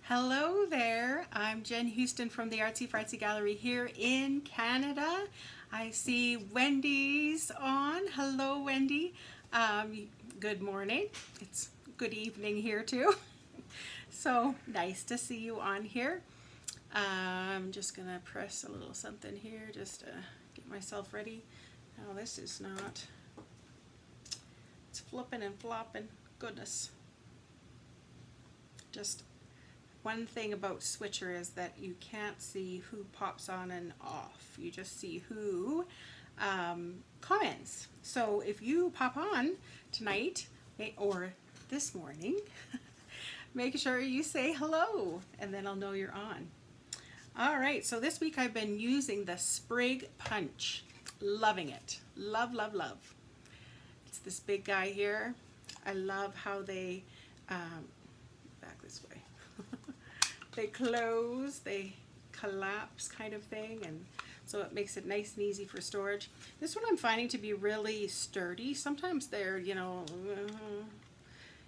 Hello there, I'm Jen Houston from the Artsy Fartsy Gallery here in Canada. I see Wendy's on. Hello Wendy. Good morning. It's good evening here too. So nice to see you on here. I'm just gonna press a little something here just to get myself ready. Now this is not, it's flipping and flopping, goodness. Just one thing about Switcher is that you can't see who pops on and off. You just see who comments. So if you pop on tonight or this morning, make sure you say hello and then I'll know you're on. All right, so this week I've been using the Sprig Punch. Loving it. Love, love, love. It's this big guy here. I love how they, back this way. They close, they collapse kind of thing, and so it makes it nice and easy for storage. This one I'm finding to be really sturdy. Sometimes they're, you know,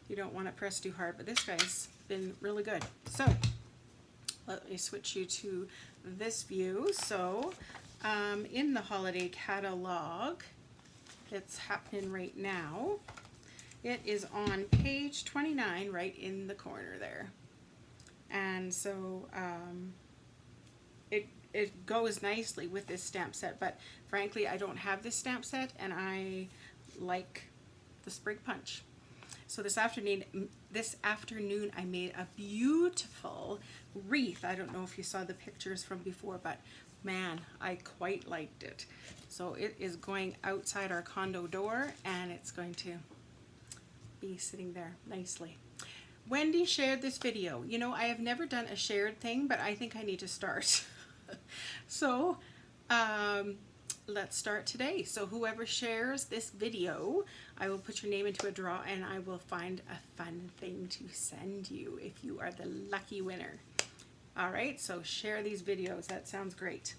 you don't want to press too hard, but this guy's been really good. So let me switch you to this view. So in the holiday catalog that's happening right now, it is on page 29 right in the corner there. And so it goes nicely with this stamp set, but frankly I don't have this stamp set and I like the Sprig Punch. So this afternoon I made a beautiful wreath. I don't know if you saw the pictures from before, but man, I quite liked it. So it is going outside our condo door and it's going to be sitting there nicely. Wendy shared this video. You know, I have never done a shared thing, but I think I need to start. So let's start today. So whoever shares this video, I will put your name into a draw and I will find a fun thing to send you if you are the lucky winner. All right, so share these videos. That sounds great.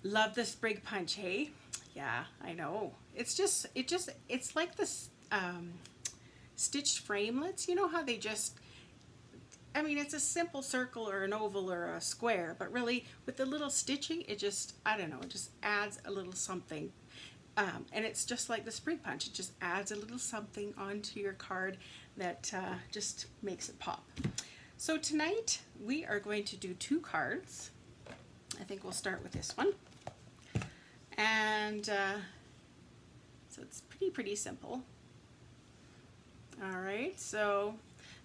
Love the Sprig Punch, hey? Yeah, I know. It's like this stitched framelits. You know how they just, I mean, it's a simple circle or an oval or a square, but really with the little stitching, it just, I don't know, it just adds a little something. And it's just like the Sprig Punch. It just adds a little something onto your card that just makes it pop. So tonight we are going to do 2 cards. I think we'll start with this one. And so it's pretty simple. All right, so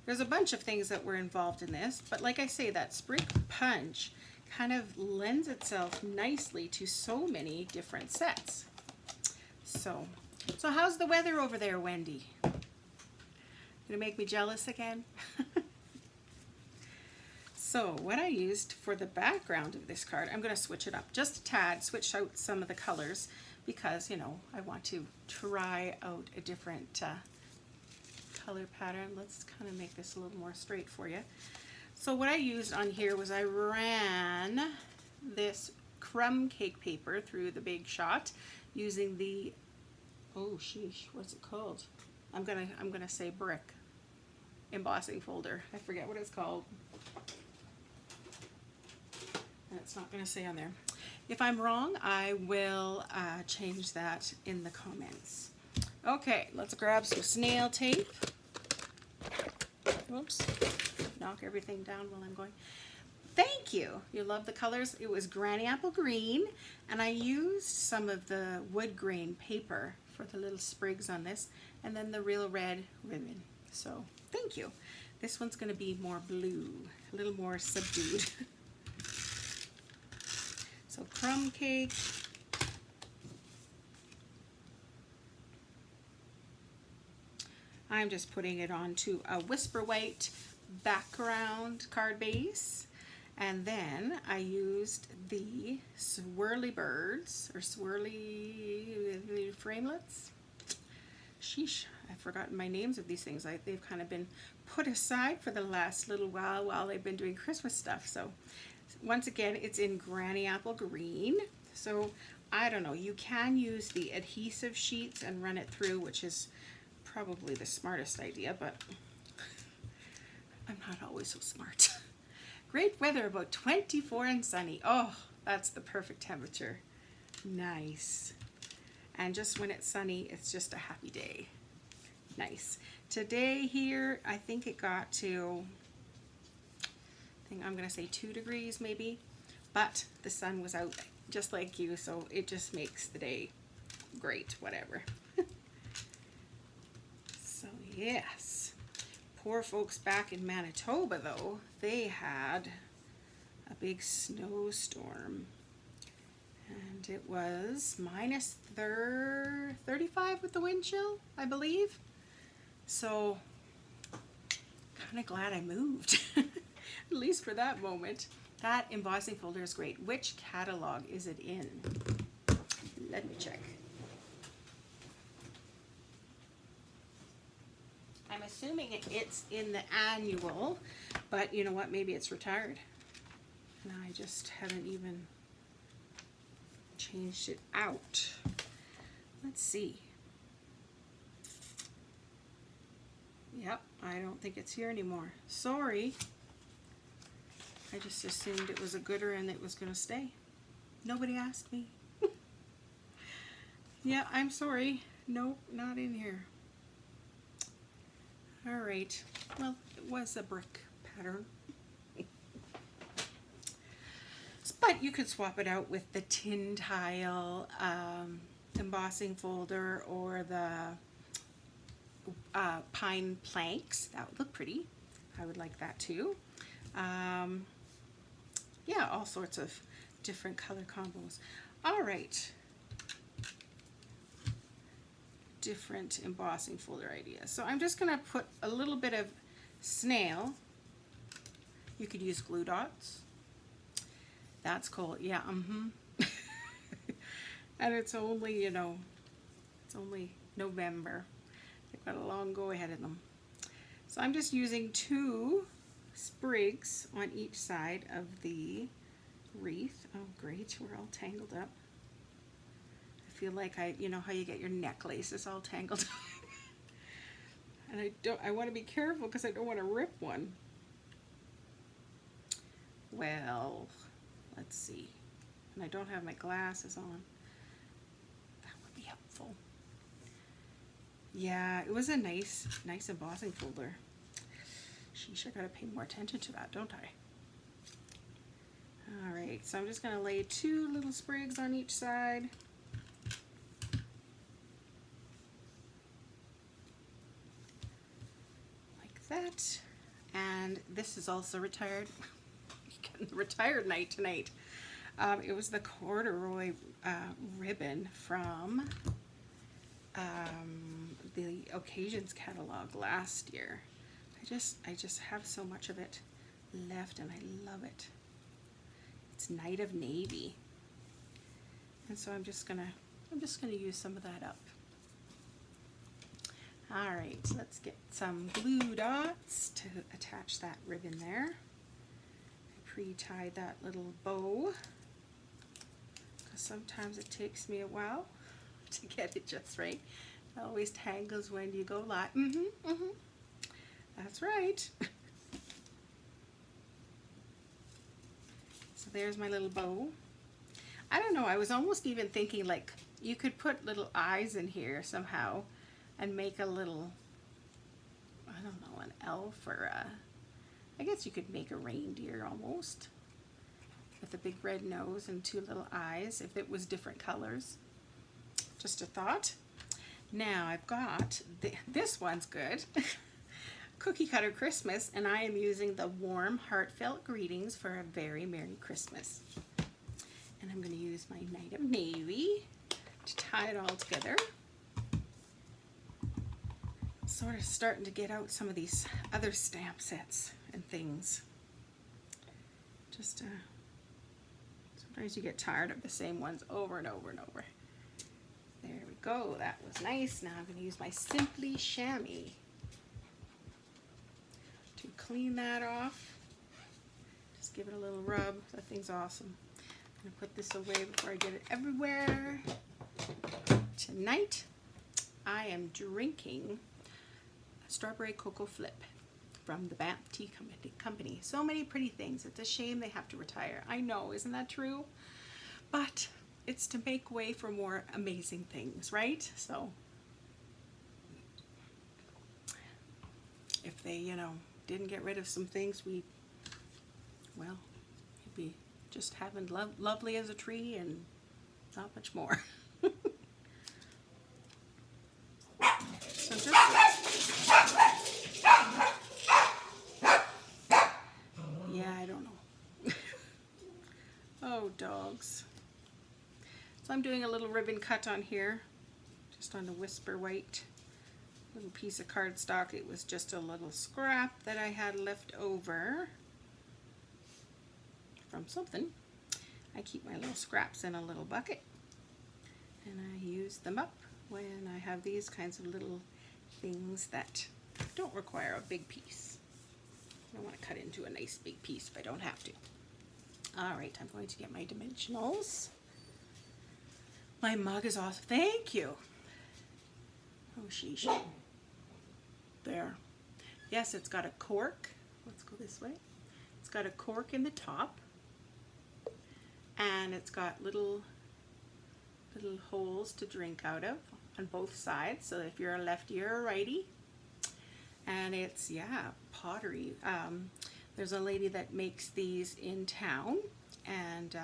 there's a bunch of things that were involved in this, but like I say, that Sprig Punch kind of lends itself nicely to so many different sets. So how's the weather over there, Wendy? Gonna make me jealous again? So what I used for the background of this card, I'm gonna switch it up just a tad, switch out some of the colors because, you know, I want to try out a different color pattern. Let's kind of make this a little more straight for you. So what I used on here was I ran this crumb cake paper through the Big Shot using the, oh sheesh, what's it called? I'm gonna say brick embossing folder. I forget what it's called. And it's not gonna say on there. If I'm wrong, I will change that in the comments. Okay, let's grab some snail tape. Whoops, knock everything down while I'm going. Thank you. You love the colors. It was Granny Apple Green, and I used some of the wood grain paper for the little sprigs on this, and then the real red ribbon. So thank you. This one's going to be more blue, a little more subdued. So crumb cake. I'm just putting it onto a Whisper White background card base, and then I used the swirly birds or swirly framelits. Sheesh, I've forgotten my names of these things. They've kind of been put aside for the last little while they've been doing Christmas stuff. So once again, it's in Granny Apple Green. So I don't know, you can use the adhesive sheets and run it through, which is probably the smartest idea, but I'm not always so smart. Great weather, about 24 and sunny. Oh, that's the perfect temperature. Nice. And just when it's sunny, it's just a happy day. Nice. Today here, I think it got to, I'm gonna say 2 degrees maybe, but the sun was out just like you, so it just makes the day great, whatever. So yes, poor folks back in Manitoba though, they had a big snowstorm, and it was minus 35 with the wind chill, I believe. So kind of glad I moved, at least for that moment. That embossing folder is great. Which catalog is it in? Let me check. I'm assuming it's in the annual, but you know what? Maybe it's retired. And I just haven't even changed it out. Let's see. Yep, I don't think it's here anymore. Sorry. I just assumed it was a gooder and it was going to stay. Nobody asked me. Yeah, I'm sorry. Nope, not in here. All right. Well, it was a brick pattern. But you could swap it out with the tin tile embossing folder or the pine planks. That would look pretty. I would like that too. Yeah, all sorts of different color combos. All right. Different embossing folder ideas. So I'm just going to put a little bit of snail. You could use glue dots. That's cool. Yeah, And it's only, you know, it's only November. They've got a long go ahead of them. So I'm just using 2 sprigs on each side of the wreath. Oh great, we're all tangled up. I feel like you know how you get your necklaces all tangled up. And I want to be careful because I don't want to rip one. Well, let's see. And I don't have my glasses on. That would be helpful. Yeah, it was a nice embossing folder. Sheesh, I gotta pay more attention to that, don't I? All right, so I'm just gonna lay 2 little sprigs on each side. Like that. And this is also retired. Getting the retired night tonight. It was the corduroy ribbon from the Occasions catalog last year. I just have so much of it left and I love it. It's Night of Navy. And so I'm just gonna use some of that up. All right, so let's get some glue dots to attach that ribbon there. I pre-tied that little bow because sometimes it takes me a while to get it just right. It always tangles when you go live. That's right. So there's my little bow. I don't know, I was almost even thinking like you could put little eyes in here somehow and make a little, I don't know, an elf or I guess you could make a reindeer almost with a big red nose and 2 little eyes if it was different colors. Just a thought. Now I've got, this one's good. Cookie Cutter Christmas, and I am using the warm heartfelt greetings for a very Merry Christmas. And I'm going to use my Night of Navy to tie it all together. Sort of starting to get out some of these other stamp sets and things. Just sometimes you get tired of the same ones over and over and over. There we go, that was nice. Now I'm going to use my Simply Chamois to clean that off. Just give it a little rub. That thing's awesome. I'm going to put this away before I get it everywhere. Tonight I am drinking a strawberry cocoa flip from the Banff Tea Company. So many pretty things. It's a shame they have to retire. I know, isn't that true? But it's to make way for more amazing things, right? So if they, you know, didn't get rid of some things, well, it'd be just having lovely as a tree and not much more. So just yeah, I don't know. Oh, dogs. So I'm doing a little ribbon cut on here, just on the Whisper White little piece of cardstock. It was just a little scrap that I had left over from something. I keep my little scraps in a little bucket and I use them up when I have these kinds of little things that don't require a big piece. I don't want to cut into a nice big piece if I don't have to. Alright, I'm going to get my dimensionals. My mug is awesome. Thank you. Oh, sheesh. There. Yes, it's got a cork. Let's go this way. It's got a cork in the top. And it's got little holes to drink out of on both sides. So if you're a lefty or a righty. And it's, yeah, pottery. There's a lady that makes these in town, and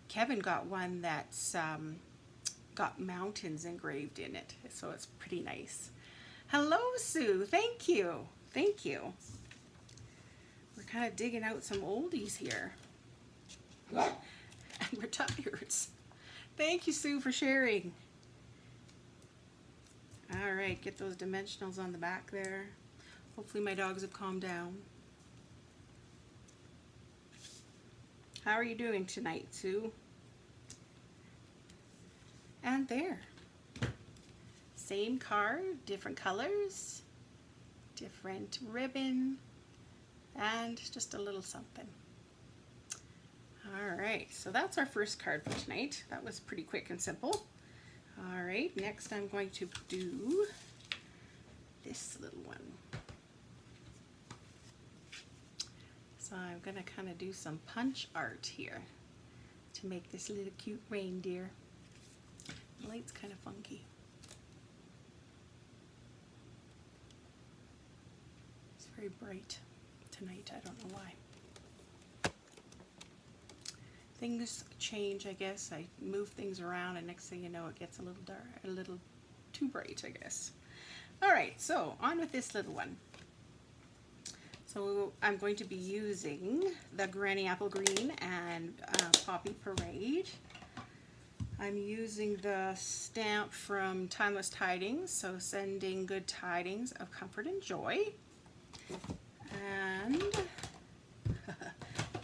Kevin got one that's got mountains engraved in it, so it's pretty nice. Hello, Sue. Thank you. Thank you. We're kind of digging out some oldies here. And we're tired. Thank you, Sue, for sharing. All right, get those dimensionals on the back there. Hopefully my dogs have calmed down. How are you doing tonight, Sue? And there. Same card, different colors, different ribbon, and just a little something. All right, so that's our first card for tonight. That was pretty quick and simple. All right, next I'm going to do this little one. So I'm going to kind of do some punch art here to make this little cute reindeer. The light's kind of funky. It's very bright tonight, I don't know why. Things change, I guess. I move things around and next thing you know it gets a little dark, a little too bright, I guess. Alright, so on with this little one. So I'm going to be using the Granny Apple Green and Poppy Parade. I'm using the stamp from Timeless Tidings, so sending good tidings of comfort and joy. And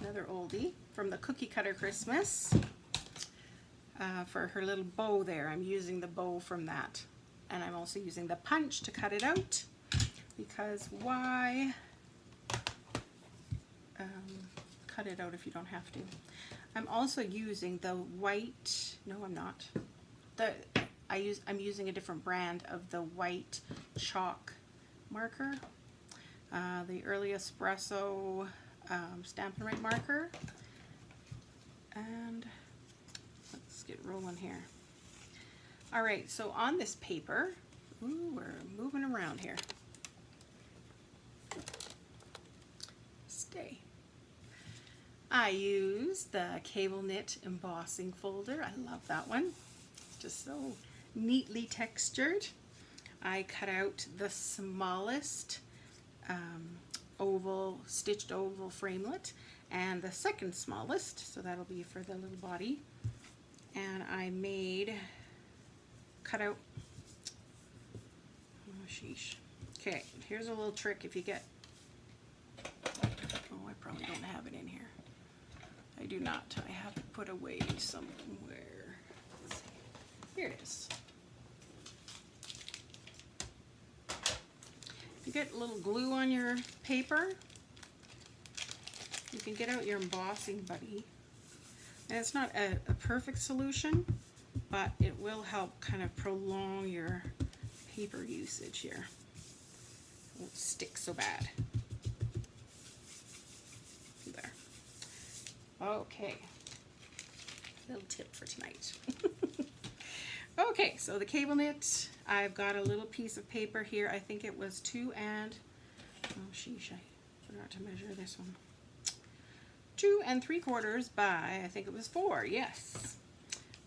another oldie from the Cookie Cutter Christmas. For her little bow there, I'm using the bow from that. And I'm also using the punch to cut it out, because why cut it out if you don't have to. I'm also using the white, no I'm not, I'm using a different brand of the white chalk marker, the Early Espresso Stampin' Right marker. And let's get rolling here. Alright, so on this paper, ooh, we're moving around here. Stay. I use the Cable Knit embossing folder. I love that one. It's just so neatly textured. I cut out the smallest stitched oval framelit and the second smallest, so that'll be for the little body. And I cut out, oh sheesh. Okay, here's a little trick if you get, oh I probably don't have it in here. I do not. I have it put away somewhere. Let's see. Here it is. If you get a little glue on your paper, you can get out your embossing buddy. And it's not a perfect solution, but it will help kind of prolong your paper usage here. It won't stick so bad. Okay, little tip for tonight. Okay, so the cable knit, I've got a little piece of paper here. I think it was 2 and, oh sheesh, I forgot to measure this one. 2 3/4 by, I think it was 4, yes.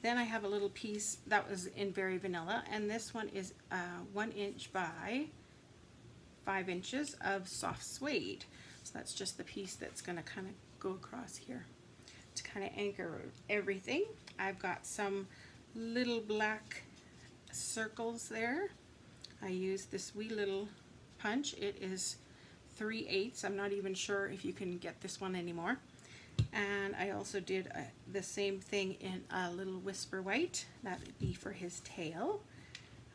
Then I have a little piece that was in Very Vanilla, and this one is 1 inch by 5 inches of soft suede. So that's just the piece that's going to kind of go across here to kind of anchor everything. I've got some little black circles there. I use this wee little punch. It is 3/8. I'm not even sure if you can get this one anymore. And I also did the same thing in a little whisper white. That would be for his tail.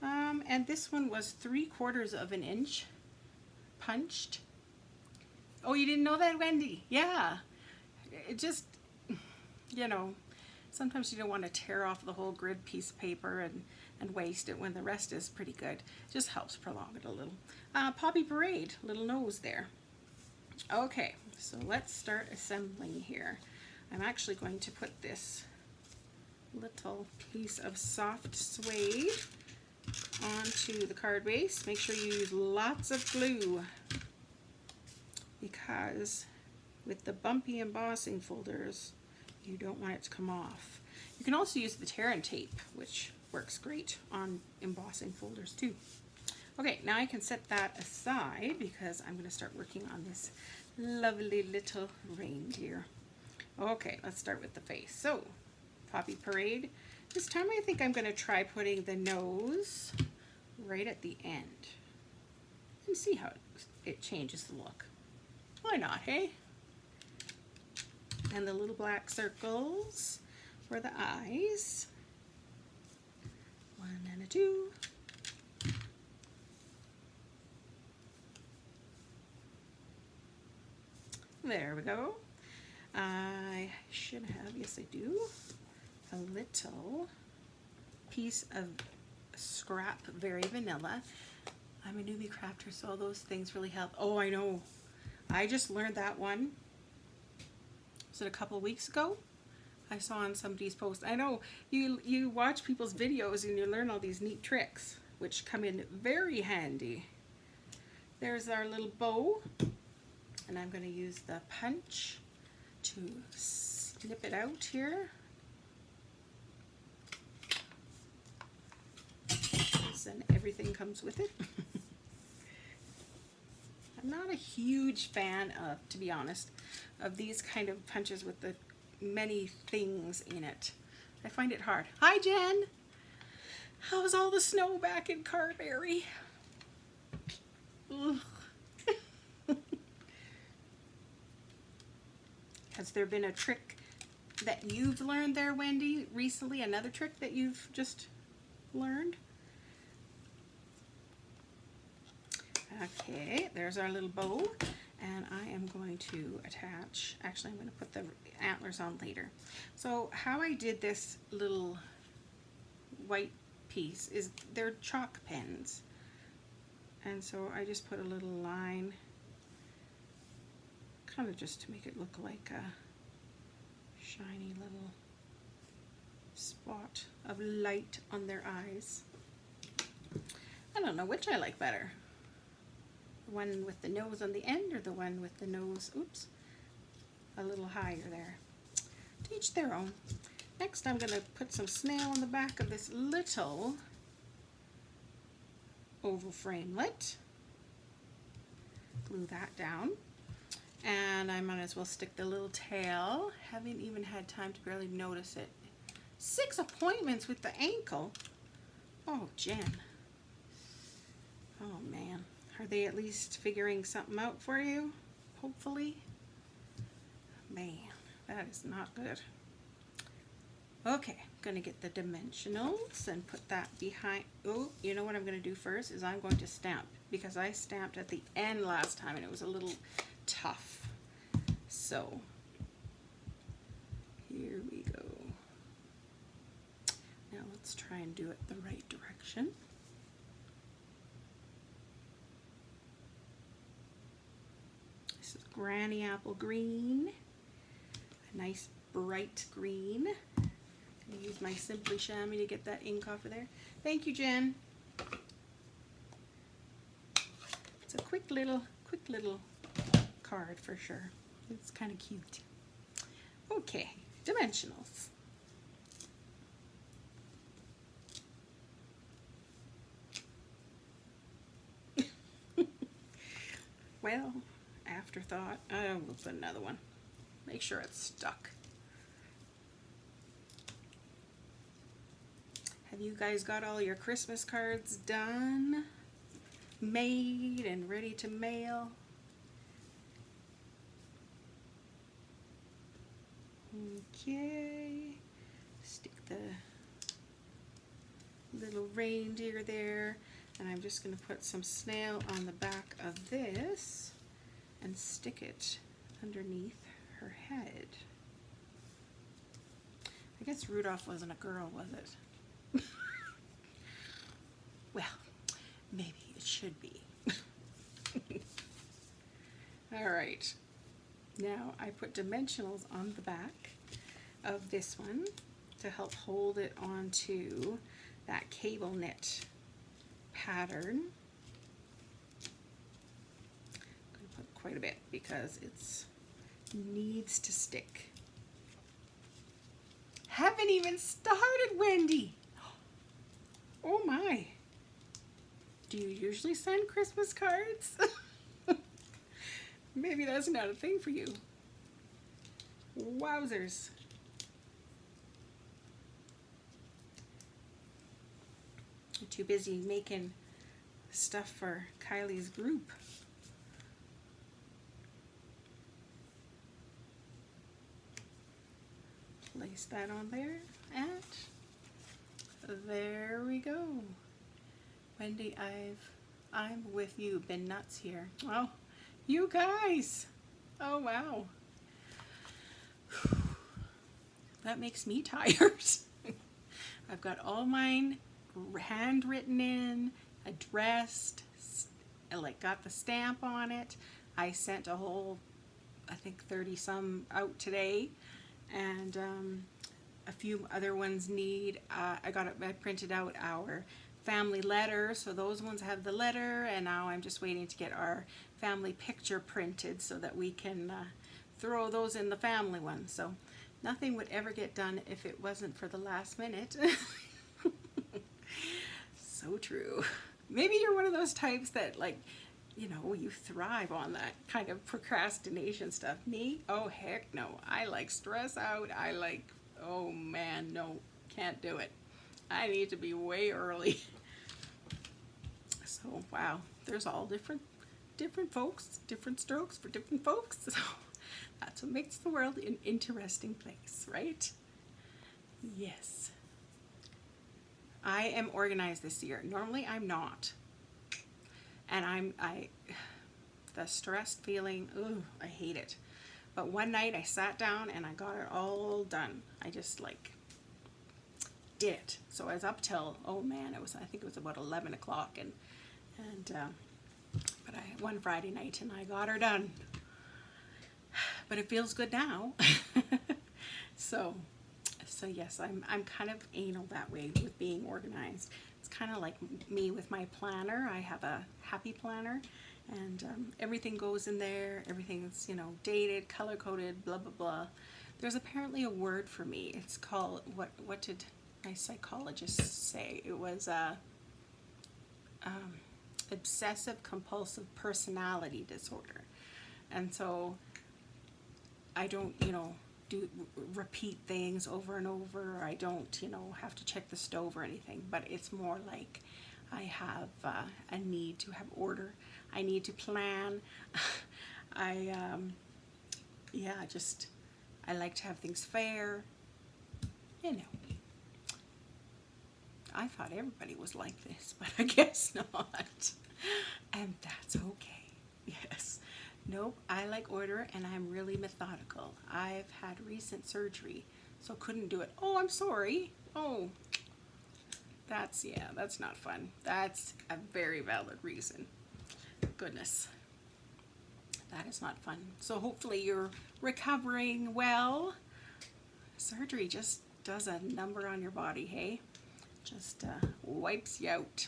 And this one was 3/4 of an inch punched. Oh, you didn't know that, Wendy? Yeah. It just, you know, sometimes you don't want to tear off the whole grid piece of paper and waste it when the rest is pretty good. Just helps prolong it a little. Poppy Parade, little nose there. Okay, so let's start assembling here. I'm actually going to put this little piece of soft suede onto the card base. Make sure you use lots of glue, because with the bumpy embossing folders, you don't want it to come off. You can also use the tear and tape, which works great on embossing folders too. Okay, now I can set that aside because I'm going to start working on this lovely little reindeer. Okay, let's start with the face. So, Poppy Parade. This time I think I'm going to try putting the nose right at the end and see how it changes the look. Why not, hey? And the little black circles for the eyes. 1 and a 2. There we go. I should have, yes I do, a little piece of scrap Very Vanilla. I'm a newbie crafter, so all those things really help. Oh, I know. I just learned that one. Was it a couple of weeks ago? I saw on somebody's post. I know you watch people's videos and you learn all these neat tricks, which come in very handy. There's our little bow, and I'm going to use the punch to snip it out here. And everything comes with it. I'm not a huge fan of, to be honest, of these kind of punches with the many things in it. I find it hard. Hi, Jen! How's all the snow back in Carberry? Has there been a trick that you've learned there, Wendy, recently? Another trick that you've just learned? Okay, there's our little bow, and I am going to attach, actually I'm going to put the antlers on later. So how I did this little white piece is they're chalk pens, and so I just put a little line, kind of just to make it look like a shiny little spot of light on their eyes. I don't know which I like better. The one with the nose on the end or the one with the nose, oops, a little higher there. To each their own. Next I'm going to put some snail on the back of this little oval framelit. Glue that down. And I might as well stick the little tail. Haven't even had time to barely notice it. 6 appointments with the ankle. Oh, Jen. Oh, man. Are they at least figuring something out for you? Hopefully. Man, that is not good. Okay, I'm going to get the dimensionals and put that behind. Oh, you know what I'm going to do first is I'm going to stamp, because I stamped at the end last time and it was a little tough. So, here we go. Now let's try and do it the right direction. This is Granny Apple Green. A nice bright green. I use my Simply Chamois to get that ink off of there. Thank you, Jen. It's a quick little card for sure. It's kind of cute. Okay, dimensionals. Well, afterthought. I will put another one. Make sure it's stuck. Have you guys got all your Christmas cards done, made, and ready to mail? Okay. Stick the little reindeer there. And I'm just going to put some snail on the back of this and stick it underneath her head. I guess Rudolph wasn't a girl, was it? Well, maybe it should be. All right. Now I put dimensionals on the back of this one to help hold it onto that cable knit pattern. I'm going to put quite a bit because it needs to stick. Haven't even started, Wendy. Oh my. Do you usually send Christmas cards? Maybe that's not a thing for you. Wowzers. I'm too busy making stuff for Kylie's group. Place that on there, and there we go. Wendy, I'm with you. Been nuts here. Well, you guys. Oh wow. That makes me tired. I've got all mine handwritten in, addressed, like got the stamp on it. I sent a whole, I think 30 some out today, and a few other ones need, I printed out our family letter, so those ones have the letter, and now I'm just waiting to get our family picture printed so that we can throw those in the family one. So nothing would ever get done if it wasn't for the last minute. So true. Maybe you're one of those types that, like, you know, you thrive on that kind of procrastination stuff. Me? Oh heck no. I like stress out. I like, oh man, no, can't do it. I need to be way early. So wow, there's all different folks, different strokes for different folks. So that's what makes the world an interesting place, right? Yes. I am organized this year. Normally I'm not. And the stressed feeling, ooh, I hate it. But one night I sat down and I got it all done. I just like did it. So I was up till, oh man, I think it was about 11 o'clock but one Friday night and I got her done. But it feels good now. So yes, I'm kind of anal that way with being organized. It's kind of like me with my planner. I have a happy planner, and everything goes in there. Everything's, you know, dated, color coded, blah blah blah. There's apparently a word for me. It's called, what did my psychologist say? It was obsessive compulsive personality disorder. And so I don't, you know, repeat things over and over. I don't, you know, have to check the stove or anything, but it's more like I have a need to have order. I need to plan. I like to have things fair, you know. I thought everybody was like this, but I guess not. And that's okay. Yes. Nope, I like order, and I'm really methodical. I've had recent surgery, so couldn't do it. Oh, I'm sorry. Oh, that's not fun. That's a very valid reason. Goodness. That is not fun. So hopefully you're recovering well. surgery just does a number on your body, hey? Just wipes you out.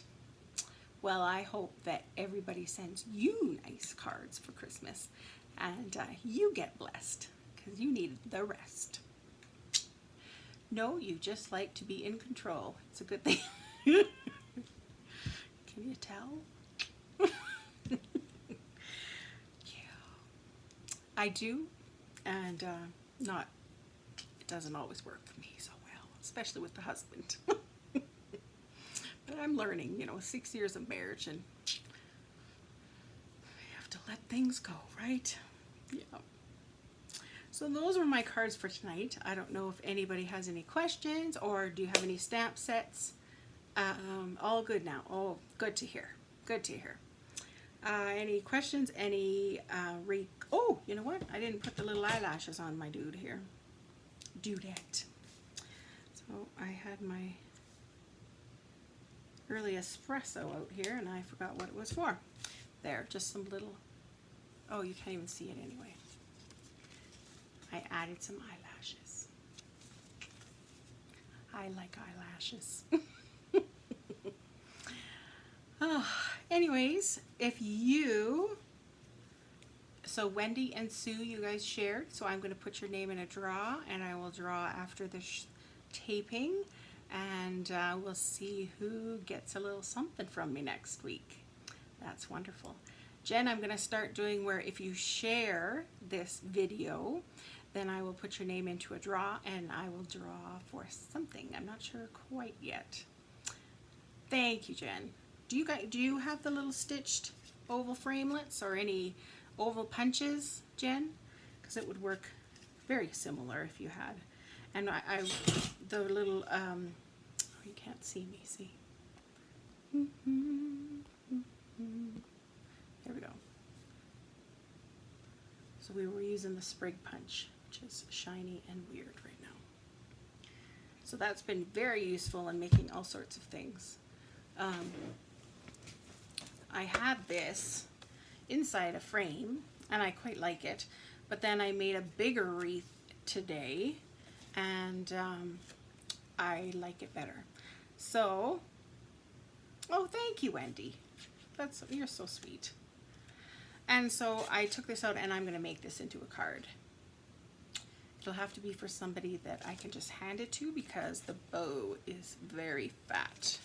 Well, I hope that everybody sends you nice cards for Christmas and you get blessed because you need the rest. No, you just like to be in control. It's a good thing. Can you tell? Yeah, I do, and not. It doesn't always work for me so well, especially with the husband. But I'm learning, 6 years of marriage, and you have to let things go, right? Yeah. So those were my cards for tonight. I don't know if anybody has any questions, or do you have any stamp sets? All good now. Oh, good to hear. Good to hear. Any questions? Any oh, you know what? I didn't put the little eyelashes on my dude here. Dudette. So I had my early espresso out here, and I forgot what it was for. There, just some little, oh, you can't even see it anyway. I added some eyelashes. I like eyelashes. Oh, anyways, so Wendy and Sue, you guys shared, so I'm going to put your name in a draw, and I will draw after the taping, and we'll see who gets a little something from me next week. That's wonderful. Jen, I'm going to start doing where if you share this video, then I will put your name into a draw, and I will draw for something. I'm not sure quite yet. Thank you, Jen. Do you have the little stitched oval framelits or any oval punches, Jen? Because it would work very similar if you had. And the little, oh, you can't see me, see? There we go. So we were using the Sprig Punch, which is shiny and weird right now. So that's been very useful in making all sorts of things. I had this inside a frame, and I quite like it, but then I made a bigger wreath today, and I like it better. So, oh, thank you, Wendy. You're so sweet. And so I took this out, and I'm going to make this into a card. It'll have to be for somebody that I can just hand it to, because the bow is very fat.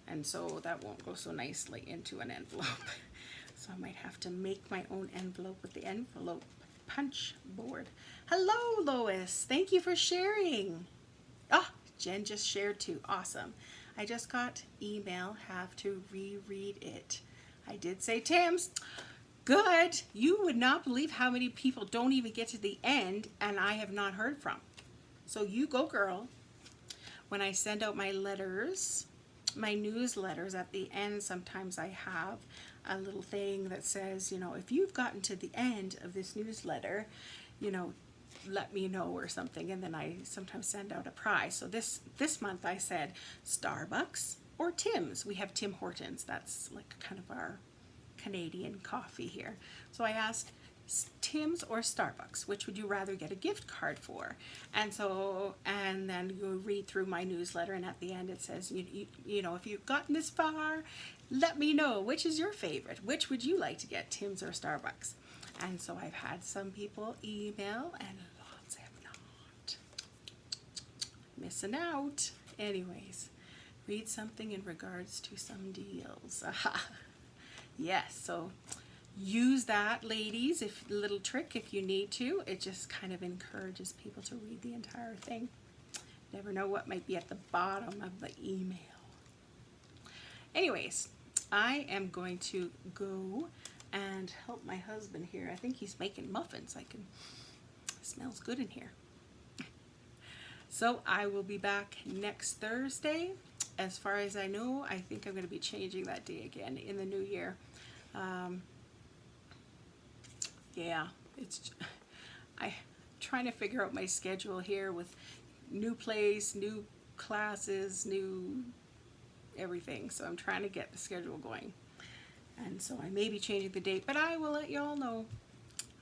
And so that won't go so nicely into an envelope. So I might have to make my own envelope with the envelope punch board. Hello, Lois. Thank you for sharing. Ah, Jen just shared too. Awesome. I just got email. Have to reread it. I did say Tim's. Good. You would not believe how many people don't even get to the end and I have not heard from. So you go, girl. When I send out my letters, my newsletters, at the end sometimes I have a little thing that says, if you've gotten to the end of this newsletter, let me know or something, and then I sometimes send out a prize. So this month I said Starbucks or Tim's. We have Tim Hortons. That's like kind of our Canadian coffee here. So I asked Tim's or Starbucks, which would you rather get a gift card for? And then you read through my newsletter, and at the end it says, if you've gotten this far, let me know which is your favorite. Which would you like to get, Tim's or Starbucks? And so I've had some people email, and lots have not. Missing out. Anyways, read something in regards to some deals. Yes, so use that, ladies, little trick if you need to. It just kind of encourages people to read the entire thing. Never know what might be at the bottom of the email. Anyways, I am going to go and help my husband here. I think he's making muffins. It smells good in here. So I will be back next Thursday. As far as I know, I think I'm going to be changing that day again in the new year. Yeah, I'm trying to figure out my schedule here with new place, new classes, new everything. So I'm trying to get the schedule going. And so I may be changing the date, but I will let you all know.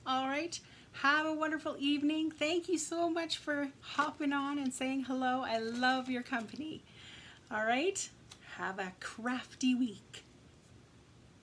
All right. Have a wonderful evening. Thank you so much for hopping on and saying hello. I love your company. All right, have a crafty week.